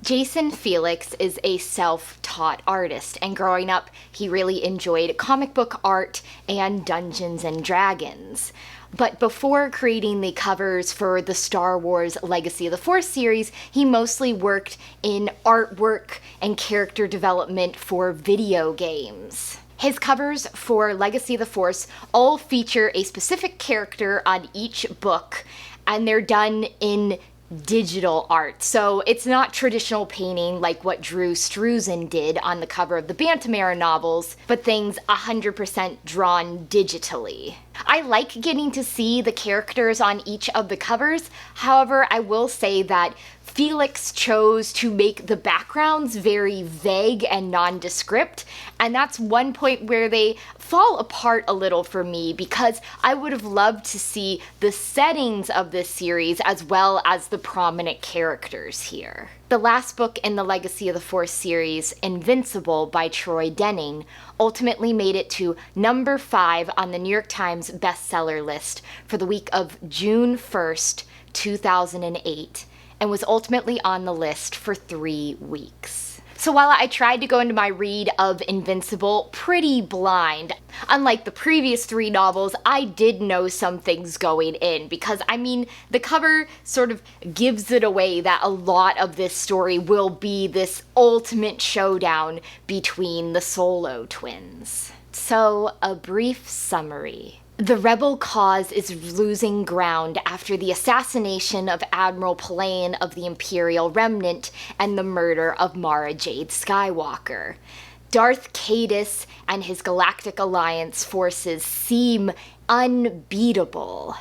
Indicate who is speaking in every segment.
Speaker 1: Jacen Felix is a self-taught artist, and growing up, he really enjoyed comic book art and Dungeons and Dragons. But before creating the covers for the Star Wars Legacy of the Force series, he mostly worked in artwork and character development for video games. His covers for Legacy of the Force all feature a specific character on each book, and they're done in digital art. So it's not traditional painting like what Drew Struzan did on the cover of the Bantamara novels, but things 100% drawn digitally. I like getting to see the characters on each of the covers. However, I will say that Felix chose to make the backgrounds very vague and nondescript, and that's one point where they fall apart a little for me, because I would have loved to see the settings of this series as well as the prominent characters here. The last book in the Legacy of the Force series, Invincible by Troy Denning, ultimately made it to number 5 on the New York Times bestseller list for the week of June 1st, 2008, and was ultimately on the list for 3 weeks. So while I tried to go into my read of Invincible pretty blind, unlike the previous 3 novels, I did know some things going in, because I mean, the cover sort of gives it away that a lot of this story will be this ultimate showdown between the Solo twins. So, a brief summary. The rebel cause is losing ground after the assassination of Admiral Palayan of the Imperial Remnant and the murder of Mara Jade Skywalker. Darth Caedus and his Galactic Alliance forces seem unbeatable.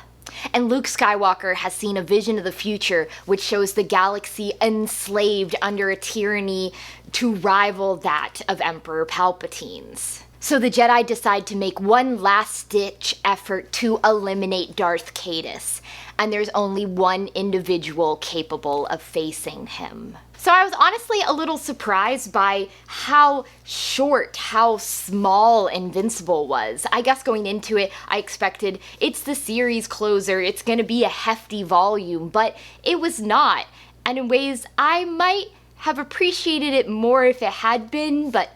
Speaker 1: And Luke Skywalker has seen a vision of the future which shows the galaxy enslaved under a tyranny to rival that of Emperor Palpatine's. So the Jedi decide to make one last-ditch effort to eliminate Darth Caedus, and there's only one individual capable of facing him. So I was honestly a little surprised by how short, how small Invincible was. I guess going into it, I expected it's the series closer, it's gonna be a hefty volume, but it was not. And in ways, I might have appreciated it more if it had been, but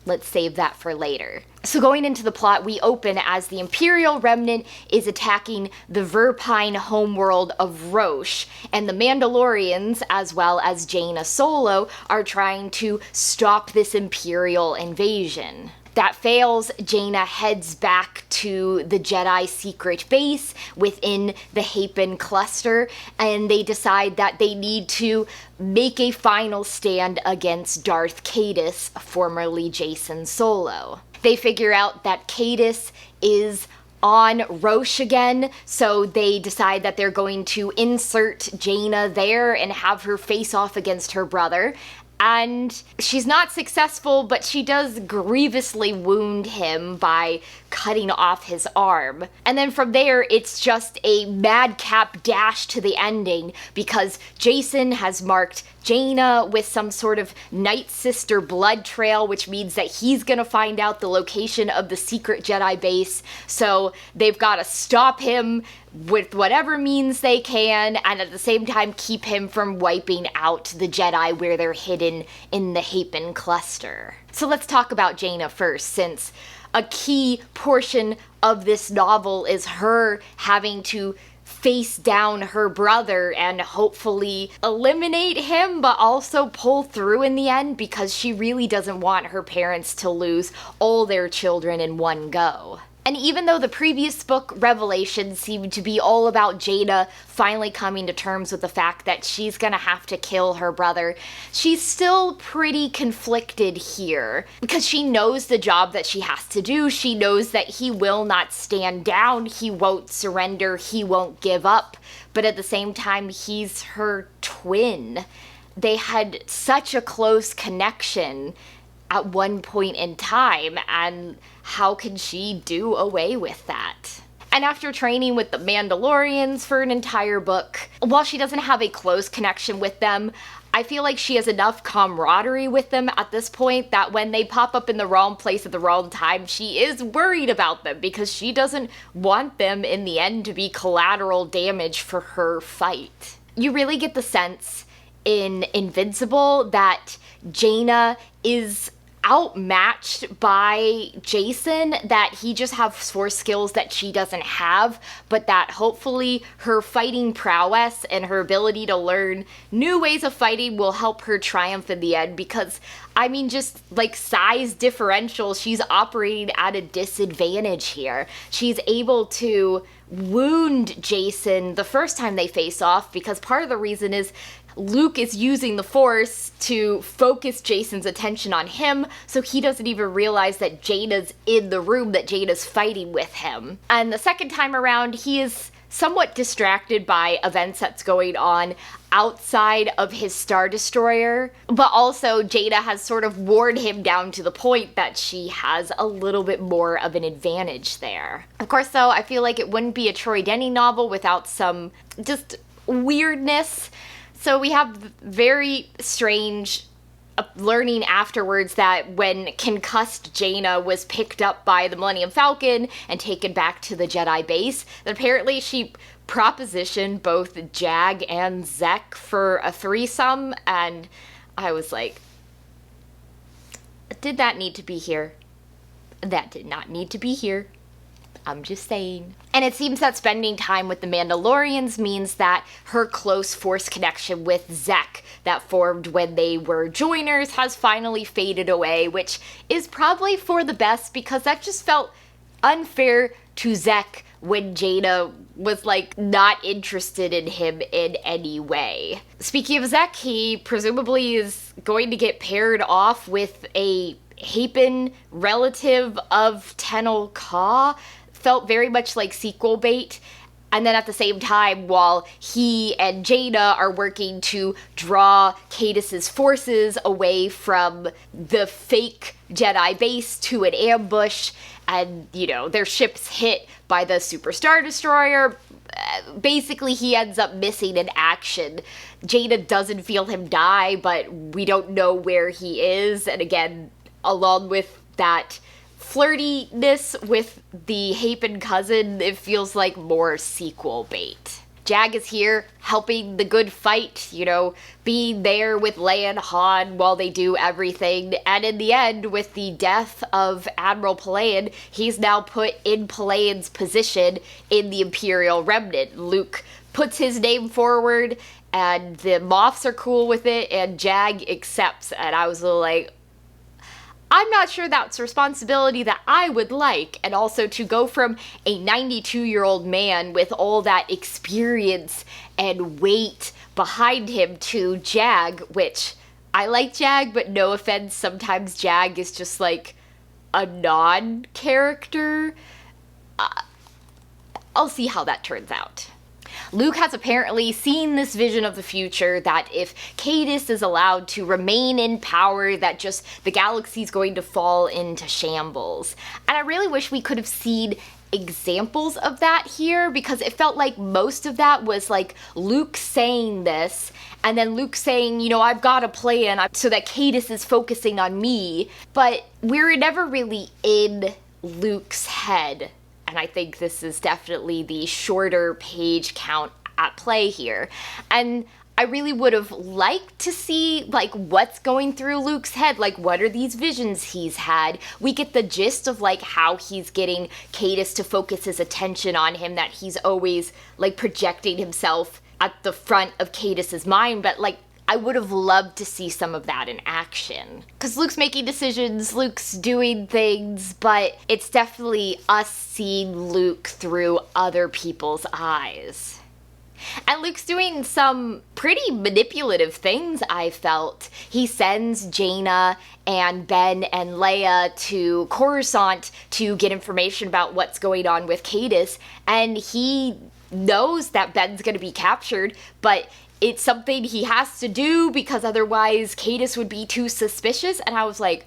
Speaker 1: let's save that for later. So going into the plot, we open as the Imperial Remnant is attacking the Verpine homeworld of Roche, and the Mandalorians, as well as Jaina Solo, are trying to stop this Imperial invasion. That fails, Jaina heads back to the Jedi secret base within the Hapen cluster, and they decide that they need to make a final stand against Darth Caedus, formerly Jacen Solo. They figure out that Caedus is on Roche again, so they decide that they're going to insert Jaina there and have her face off against her brother. And she's not successful, but she does grievously wound him by cutting off his arm. And then from there, it's just a madcap dash to the ending, because Jacen has marked Jaina with some sort of Night Sister blood trail, which means that he's gonna find out the location of the secret Jedi base, so they've gotta stop him with whatever means they can, and at the same time keep him from wiping out the Jedi where they're hidden in the Hapen cluster. So let's talk about Jaina first, since a key portion of this novel is her having to face down her brother and hopefully eliminate him, but also pull through in the end, because she really doesn't want her parents to lose all their children in one go. And even though the previous book, Revelation, seemed to be all about Jaina finally coming to terms with the fact that she's gonna have to kill her brother, she's still pretty conflicted here, because she knows the job that she has to do. She knows that he will not stand down, he won't surrender, he won't give up, but at the same time, he's her twin. They had such a close connection at one point in time, and how can she do away with that? And after training with the Mandalorians for an entire book, while she doesn't have a close connection with them, I feel like she has enough camaraderie with them at this point that when they pop up in the wrong place at the wrong time, she is worried about them, because she doesn't want them in the end to be collateral damage for her fight. You really get the sense in Invincible that Jaina is outmatched by Jacen, that he just has force skills that she doesn't have, but that hopefully her fighting prowess and her ability to learn new ways of fighting will help her triumph in the end, because I mean, just like size differential, she's operating at a disadvantage here. She's able to wound Jacen the first time they face off, because part of the reason is Luke is using the Force to focus Jacen's attention on him, so he doesn't even realize that Jaina's in the room, that Jaina's fighting with him. And the second time around, he is somewhat distracted by events that's going on outside of his Star Destroyer, but also Jaina has sort of worn him down to the point that she has a little bit more of an advantage there. Of course, though, I feel like it wouldn't be a Troy Denny novel without some just weirdness. So we have very strange learning afterwards that when concussed Jaina was picked up by the Millennium Falcon and taken back to the Jedi base, that apparently she propositioned both Jag and Zekk for a threesome, and I was like, did that need to be here? That did not need to be here. I'm just saying. And it seems that spending time with the Mandalorians means that her close Force connection with Zekk that formed when they were joiners has finally faded away, which is probably for the best, because that just felt unfair to Zekk when Jaina was like not interested in him in any way. Speaking of Zekk, he presumably is going to get paired off with a Hapen relative of Tenel Ka. Felt very much like sequel bait. And then at the same time, while he and Jaina are working to draw Cadis's forces away from the fake Jedi base to an ambush, and, you know, their ship's hit by the Super Star Destroyer, basically he ends up missing in action. Jaina doesn't feel him die, but we don't know where he is. And again, along with that flirtiness with the Hapen cousin, it feels like more sequel bait. Jag is here helping the good fight, you know, being there with Leia and Han while they do everything. And in the end, with the death of Admiral Pelayan, he's now put in Pelayan's position in the Imperial Remnant. Luke puts his name forward, and the Moffs are cool with it, and Jag accepts. And I was a little like, I'm not sure that's a responsibility that I would like. And also to go from a 92-year-old man with all that experience and weight behind him to Jag, which I like Jag, but no offense, sometimes Jag is just like a non-character. I'll see how that turns out. Luke has apparently seen this vision of the future, that if Cadis is allowed to remain in power, that just the galaxy's going to fall into shambles. And I really wish we could have seen examples of that here, because it felt like most of that was like Luke saying this, and then Luke saying, you know, I've got a plan so that Cadis is focusing on me, but we're never really in Luke's head. And I think this is definitely the shorter page count at play here. And I really would have liked to see, like, what's going through Luke's head. Like, what are these visions he's had? We get the gist of, like, how he's getting Cadis to focus his attention on him, that he's always, like, projecting himself at the front of Cadis's mind. But, like, I would have loved to see some of that in action. Because Luke's making decisions, Luke's doing things, but it's definitely us seeing Luke through other people's eyes. And Luke's doing some pretty manipulative things, I felt. He sends Jaina and Ben and Leia to Coruscant to get information about what's going on with Cadis, and he knows that Ben's going to be captured, but it's something he has to do because otherwise Cadis would be too suspicious. And I was like,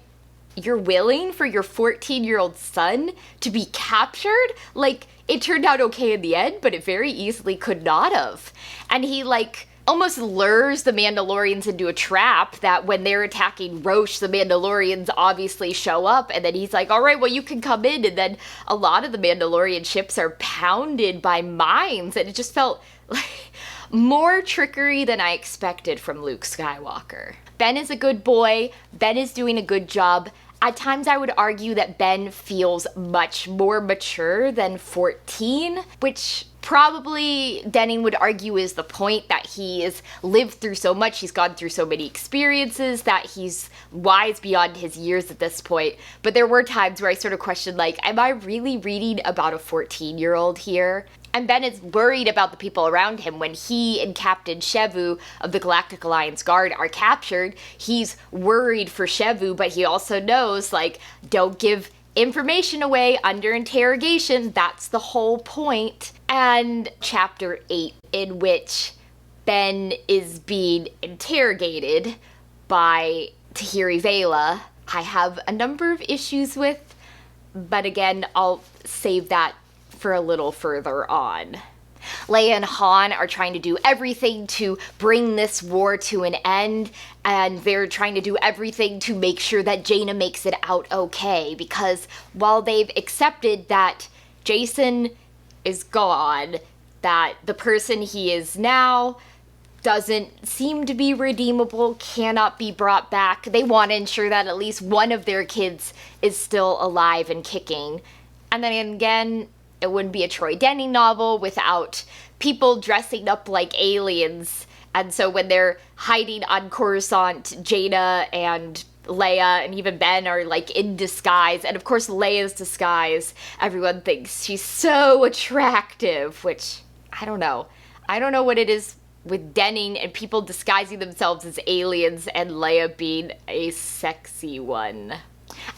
Speaker 1: you're willing for your 14-year-old son to be captured? Like, it turned out okay in the end, but it very easily could not have. And he, like, almost lures the Mandalorians into a trap that when they're attacking Roche, the Mandalorians obviously show up, and then he's like, all right, well, you can come in. And then a lot of the Mandalorian ships are pounded by mines, and it just felt like, More trickery than I expected from Luke Skywalker. Ben is a good boy. Ben is doing a good job. At times I would argue that Ben feels much more mature than 14, which probably Denning would argue is the point, that he has lived through so much, he's gone through so many experiences, that he's wise beyond his years at this point. But there were times where I sort of questioned, like, am I really reading about a 14-year-old here? And Ben is worried about the people around him. When he and Captain Shevu of the Galactic Alliance Guard are captured, he's worried for Shevu, but he also knows, like, don't give information away under interrogation. That's the whole point. And chapter 8, in which Ben is being interrogated by Tahiri Veila, I have a number of issues with, but again, I'll save that for a little further on. Leia and Han are trying to do everything to bring this war to an end, and they're trying to do everything to make sure that Jaina makes it out okay, because while they've accepted that Jacen is gone, that the person he is now doesn't seem to be redeemable, cannot be brought back, they want to ensure that at least one of their kids is still alive and kicking. And then again, it wouldn't be a Troy Denning novel without people dressing up like aliens. And so when they're hiding on Coruscant, Jaina and Leia and even Ben are like in disguise. And of course Leia's disguise, everyone thinks she's so attractive, which I don't know. I don't know what it is with Denning and people disguising themselves as aliens and Leia being a sexy one.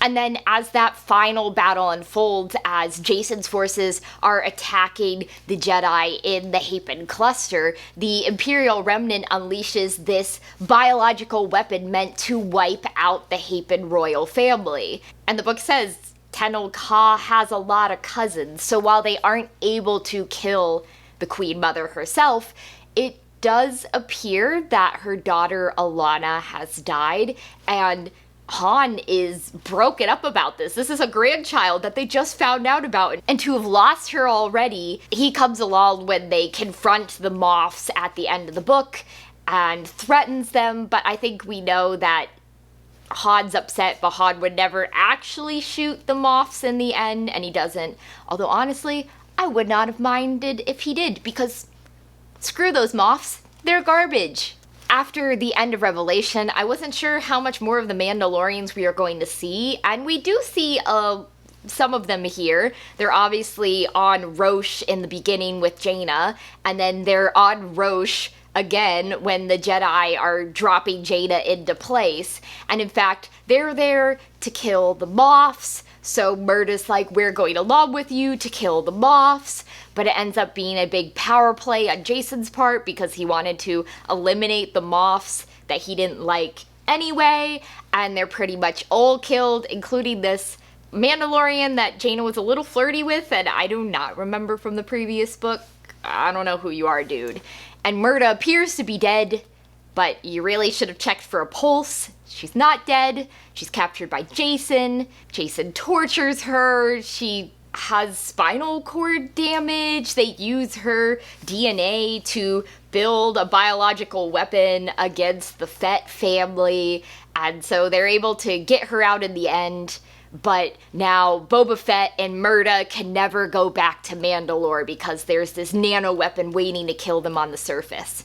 Speaker 1: And then as that final battle unfolds, as Jacen's forces are attacking the Jedi in the Hapen cluster, the Imperial Remnant unleashes this biological weapon meant to wipe out the Hapen royal family. And the book says Tenel Ka has a lot of cousins, so while they aren't able to kill the Queen Mother herself, it does appear that her daughter Alana has died, and Han is broken up about this. This is a grandchild that they just found out about. And to have lost her already, he comes along when they confront the Moffs at the end of the book and threatens them. But I think we know that Han's upset, but Han would never actually shoot the Moffs in the end, and he doesn't. Although honestly, I would not have minded if he did, because screw those Moffs. They're garbage. After the end of Revelation, I wasn't sure how much more of the Mandalorians we are going to see, and we do see some of them here. They're obviously on Roche in the beginning with Jaina, and then they're on Roche again when the Jedi are dropping Jaina into place. And in fact, they're there to kill the Moffs, so Murda's like, we're going along with you to kill the Moffs. But it ends up being a big power play on Jacen's part because he wanted to eliminate the Moffs that he didn't like anyway, and they're pretty much all killed, including this Mandalorian that Jaina was a little flirty with, and I do not remember from the previous book. I don't know who you are, dude. And Murda appears to be dead, but you really should have checked for a pulse. She's not dead. She's captured by Jacen. Jacen tortures her. She has spinal cord damage. They use her DNA to build a biological weapon against the Fett family, and so they're able to get her out in the end. But now Boba Fett and Murda can never go back to Mandalore because there's this nano weapon waiting to kill them on the surface.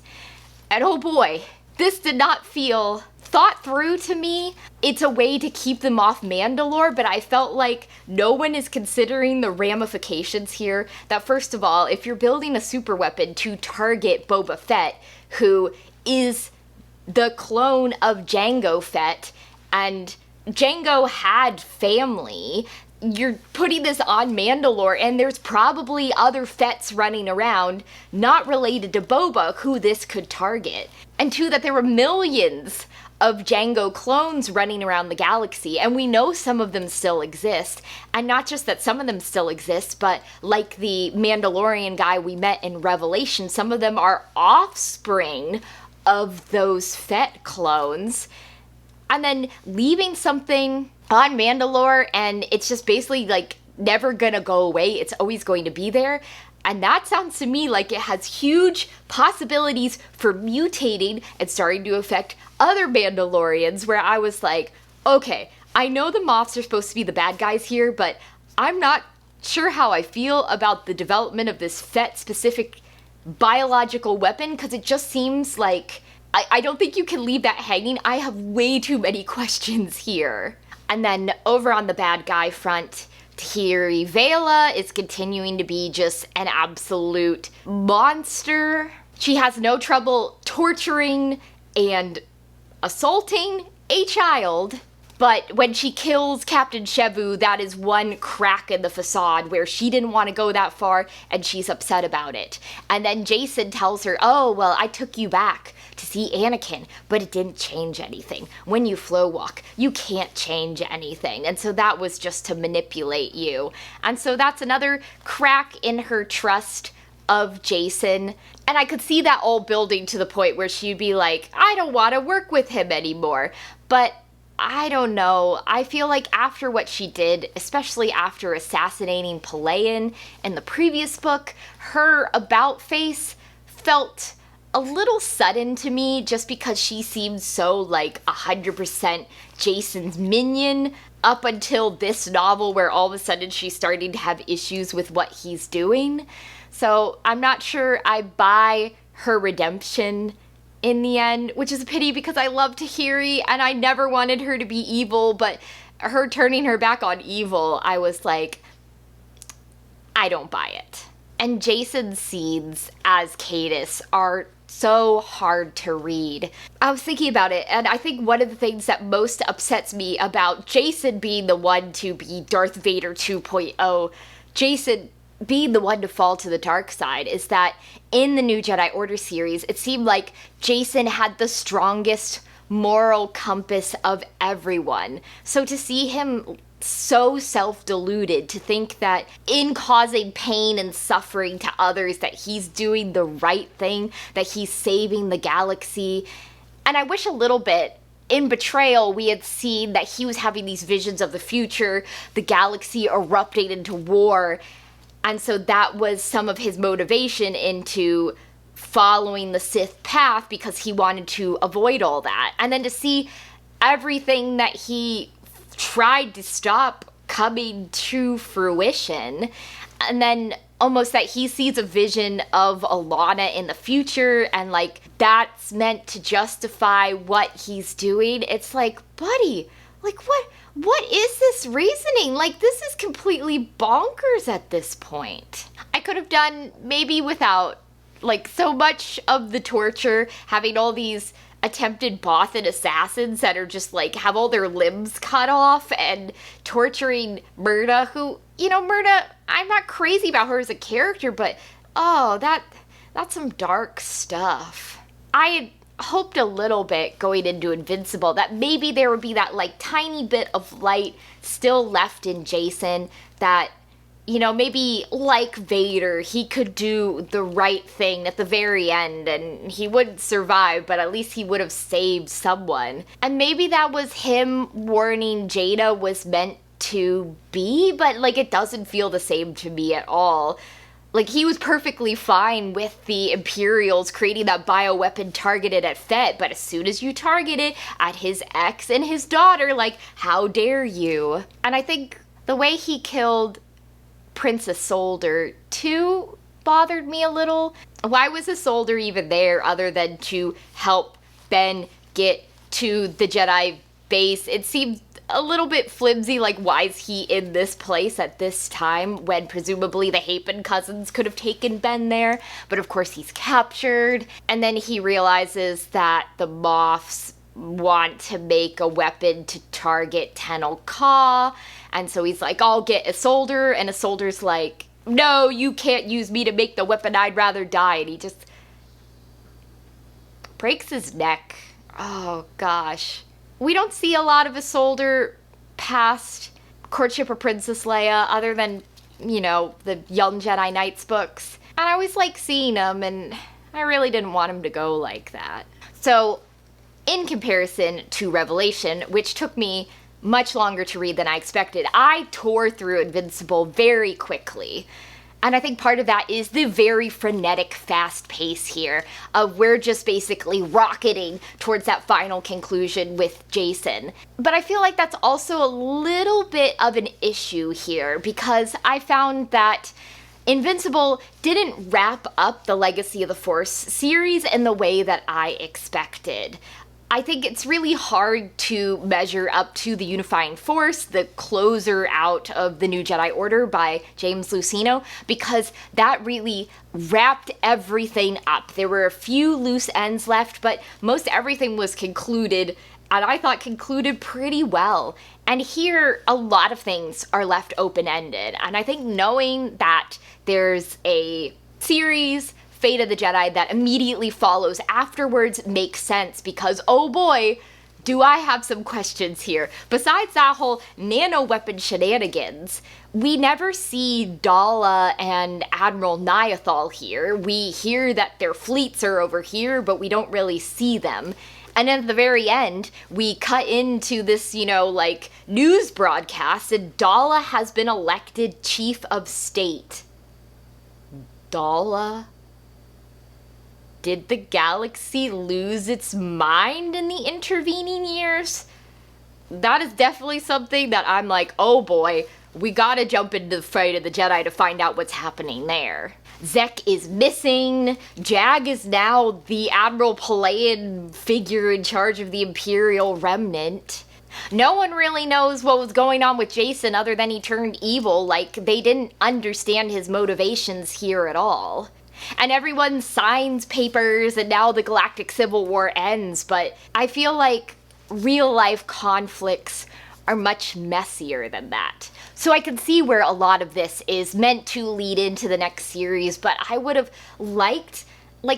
Speaker 1: And oh boy, this did not feel thought through to me. It's a way to keep them off Mandalore, but I felt like no one is considering the ramifications here. That first of all, if you're building a super weapon to target Boba Fett, who is the clone of Jango Fett, and Jango had family, you're putting this on Mandalore, and there's probably other Fetts running around not related to Boba who this could target. And two, that there were millions of Jango clones running around the galaxy, and we know some of them still exist. And not just that some of them still exist, but like the Mandalorian guy we met in Revelation, some of them are offspring of those Fett clones. And then leaving something on Mandalore and it's just basically like never gonna go away, it's always going to be there. And that sounds to me like it has huge possibilities for mutating and starting to affect other Mandalorians, where I was like, okay, I know the Moffs are supposed to be the bad guys here, but I'm not sure how I feel about the development of this Fett-specific biological weapon, because it just seems like I don't think you can leave that hanging. I have way too many questions here. And then over on the bad guy front, Tahiri Veila is continuing to be just an absolute monster. She has no trouble torturing and assaulting a child. But when she kills Captain Shevu, that is one crack in the facade where she didn't want to go that far and she's upset about it. And then Jacen tells her, oh, well, I took you back to see Anakin, but it didn't change anything. When you flow walk, you can't change anything. And so that was just to manipulate you. And so that's another crack in her trust of Jacen. And I could see that all building to the point where she'd be like, I don't want to work with him anymore. But I don't know. I feel like after what she did, especially after assassinating Pelayan in the previous book, her about face felt a little sudden to me, just because she seemed so like 100% Jacen's minion up until this novel, where all of a sudden she's starting to have issues with what he's doing. So I'm not sure I buy her redemption in the end, which is a pity because I love Tahiri and I never wanted her to be evil, but her turning her back on evil, I was like, I don't buy it. And Jacen's scenes as Cadus are so hard to read. I was thinking about it, and I think one of the things that most upsets me about Jacen being the one to be Darth Vader 2.0, Jacen being the one to fall to the dark side, is that in the New Jedi Order series, it seemed like Jacen had the strongest moral compass of everyone. So to see him so self-deluded, to think that in causing pain and suffering to others that he's doing the right thing, that he's saving the galaxy. And I wish a little bit in Betrayal we had seen that he was having these visions of the future, the galaxy erupting into war. And so that was some of his motivation into following the Sith path, because he wanted to avoid all that. And then to see everything that he tried to stop coming to fruition, and then almost that he sees a vision of Alana in the future, and like that's meant to justify what he's doing. It's like, buddy, like what is this reasoning? Like, this is completely bonkers at this point. I could have done maybe without like so much of the torture, having all these attempted Bothan assassins that are just like have all their limbs cut off, and torturing Myrna, who, you know, Myrna, I'm not crazy about her as a character, but oh, that's some dark stuff. I had hoped a little bit going into Invincible that maybe there would be that like tiny bit of light still left in Jacen, that, you know, maybe like Vader, he could do the right thing at the very end and he wouldn't survive, but at least he would have saved someone. And maybe that was him warning Jaina was meant to be, but like it doesn't feel the same to me at all. Like, he was perfectly fine with the Imperials creating that bioweapon targeted at Fett, but as soon as you target it at his ex and his daughter, like, how dare you? And I think the way he killed Princess Isolder too bothered me a little. Why was Isolder even there other than to help Ben get to the Jedi base? It seemed a little bit flimsy, like, why is he in this place at this time when presumably the Hapen cousins could have taken Ben there? But of course he's captured, and then he realizes that the Moffs want to make a weapon to target Tenel Ka, and so he's like, I'll get Isolder, and Isolder's like, no, you can't use me to make the weapon, I'd rather die, and he just breaks his neck. Oh gosh. We don't see a lot of Isolder past Courtship of Princess Leia, other than, you know, the Young Jedi Knights books. And I always like seeing him, and I really didn't want him to go like that. So, in comparison to Revelation, which took me much longer to read than I expected, I tore through Invincible very quickly. And I think part of that is the very frenetic, fast pace here of we're just basically rocketing towards that final conclusion with Jacen. But I feel like that's also a little bit of an issue here because I found that Invincible didn't wrap up the Legacy of the Force series in the way that I expected. I think it's really hard to measure up to the Unifying Force, the closer out of the New Jedi Order by James Luceno, because that really wrapped everything up. There were a few loose ends left, but most everything was concluded, and I thought concluded pretty well. And here, a lot of things are left open-ended, and I think knowing that there's a series, Fate of the Jedi, that immediately follows afterwards makes sense because, oh boy, do I have some questions here. Besides that whole nano-weapon shenanigans, we never see Dala and Admiral Niathal here. We hear that their fleets are over here, but we don't really see them. And at the very end, we cut into this, news broadcast, and Dala has been elected Chief of State. Dala? Did the galaxy lose its mind in the intervening years? That is definitely something that I'm like, oh boy, we gotta jump into the Fate of the Jedi to find out what's happening there. Zekk is missing. Jag is now the Admiral Palaean figure in charge of the Imperial Remnant. No one really knows what was going on with Jacen other than he turned evil, like they didn't understand his motivations here at all. And everyone signs papers and now the Galactic Civil War ends, but I feel like real life conflicts are much messier than that. So I can see where a lot of this is meant to lead into the next series, but I would have liked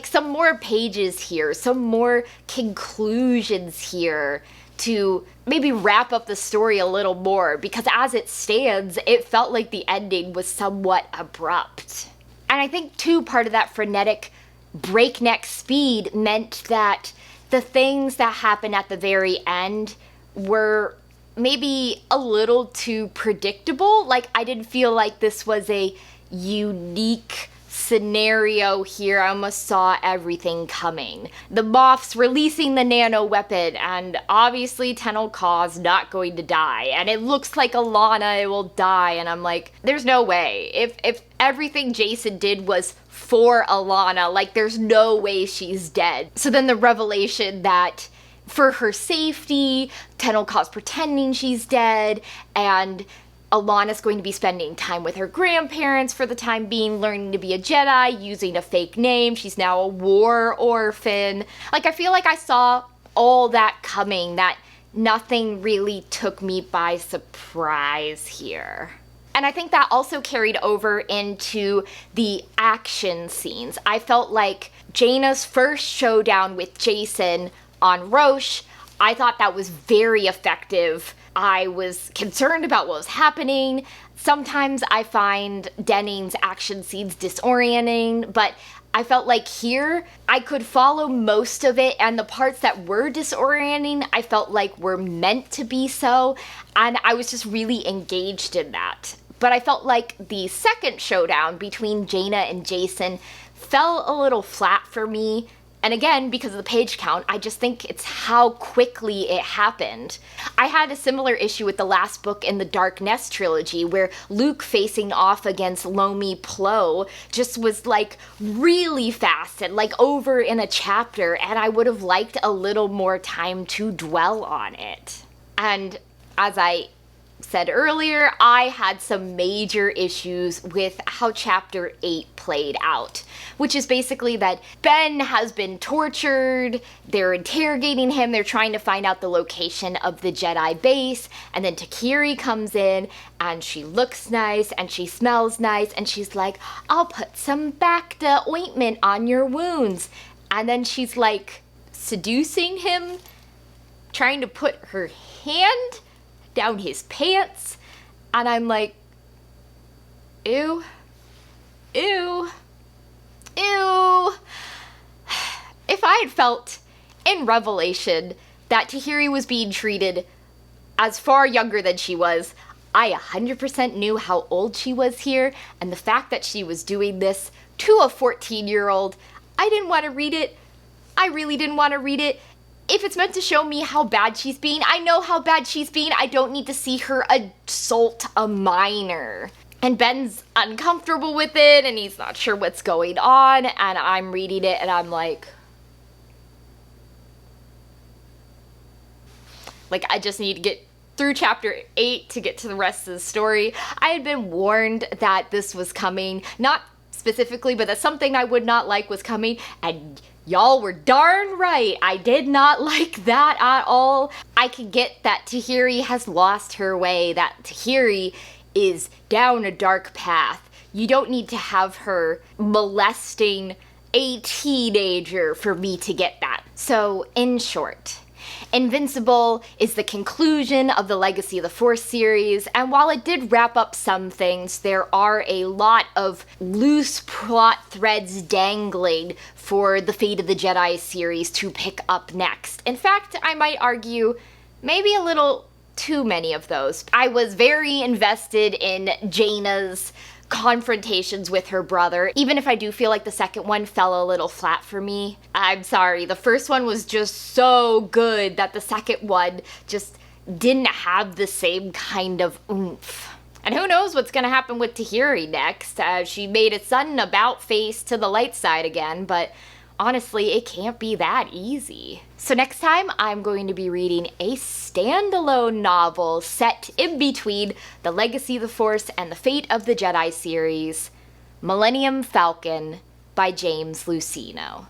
Speaker 1: some more pages here, some more conclusions here to maybe wrap up the story a little more, because as it stands, it felt like the ending was somewhat abrupt. And I think, too, part of that frenetic breakneck speed meant that the things that happened at the very end were maybe a little too predictable. Like, I didn't feel like this was a unique scenario here. I almost saw everything coming. The Moff's releasing the nano weapon, and obviously Tenel Ka's not going to die, and it looks like Alana will die, and I'm like, there's no way. If everything Jacen did was for Alana, there's no way she's dead. So then the revelation that for her safety, Tenel Ka's pretending she's dead, and Alana's going to be spending time with her grandparents for the time being, learning to be a Jedi, using a fake name. She's now a war orphan. I feel like I saw all that coming, that nothing really took me by surprise here. And I think that also carried over into the action scenes. I felt like Jaina's first showdown with Jacen on Roche, I thought that was very effective. I was concerned about what was happening. Sometimes I find Denning's action scenes disorienting, but I felt like here I could follow most of it, and the parts that were disorienting I felt like were meant to be so, and I was just really engaged in that. But I felt like the second showdown between Jaina and Jacen fell a little flat for me. And again, because of the page count, I just think it's how quickly it happened. I had a similar issue with the last book in the Dark Nest trilogy, where Luke facing off against Lomi Plo just was really fast and over in a chapter, and I would have liked a little more time to dwell on it. And as I said earlier, I had some major issues with how Chapter 8 played out, which is basically that Ben has been tortured, they're interrogating him, they're trying to find out the location of the Jedi base, and then Tahiri comes in, and she looks nice, and she smells nice, and she's like, I'll put some Bacta ointment on your wounds. And then she's seducing him, trying to put her hand down his pants, and I'm like, ew, ew, ew. If I had felt in Revelation that Tahiri was being treated as far younger than she was, I 100% knew how old she was here, and the fact that she was doing this to a 14-year-old, I didn't want to read it. I really didn't want to read it. If it's meant to show me how bad she's being, I know how bad she's being. I don't need to see her assault a minor. And Ben's uncomfortable with it, and he's not sure what's going on, and I'm reading it, and I'm like, I just need to get through chapter 8 to get to the rest of the story. I had been warned that this was coming, not specifically, but that something I would not like was coming, and y'all were darn right. I did not like that at all. I can get that Tahiri has lost her way, that Tahiri is down a dark path. You don't need to have her molesting a teenager for me to get that. So, in short, Invincible is the conclusion of the Legacy of the Force series, and while it did wrap up some things, there are a lot of loose plot threads dangling for the Fate of the Jedi series to pick up next. In fact, I might argue maybe a little too many of those. I was very invested in Jaina's confrontations with her brother, even if I do feel like the second one fell a little flat for me. I'm sorry, the first one was just so good that the second one just didn't have the same kind of oomph. And who knows what's gonna happen with Tahiri next. She made a sudden about face to the light side again, but honestly, it can't be that easy. So next time, I'm going to be reading a standalone novel set in between the Legacy of the Force and the Fate of the Jedi series, Millennium Falcon by James Luceno.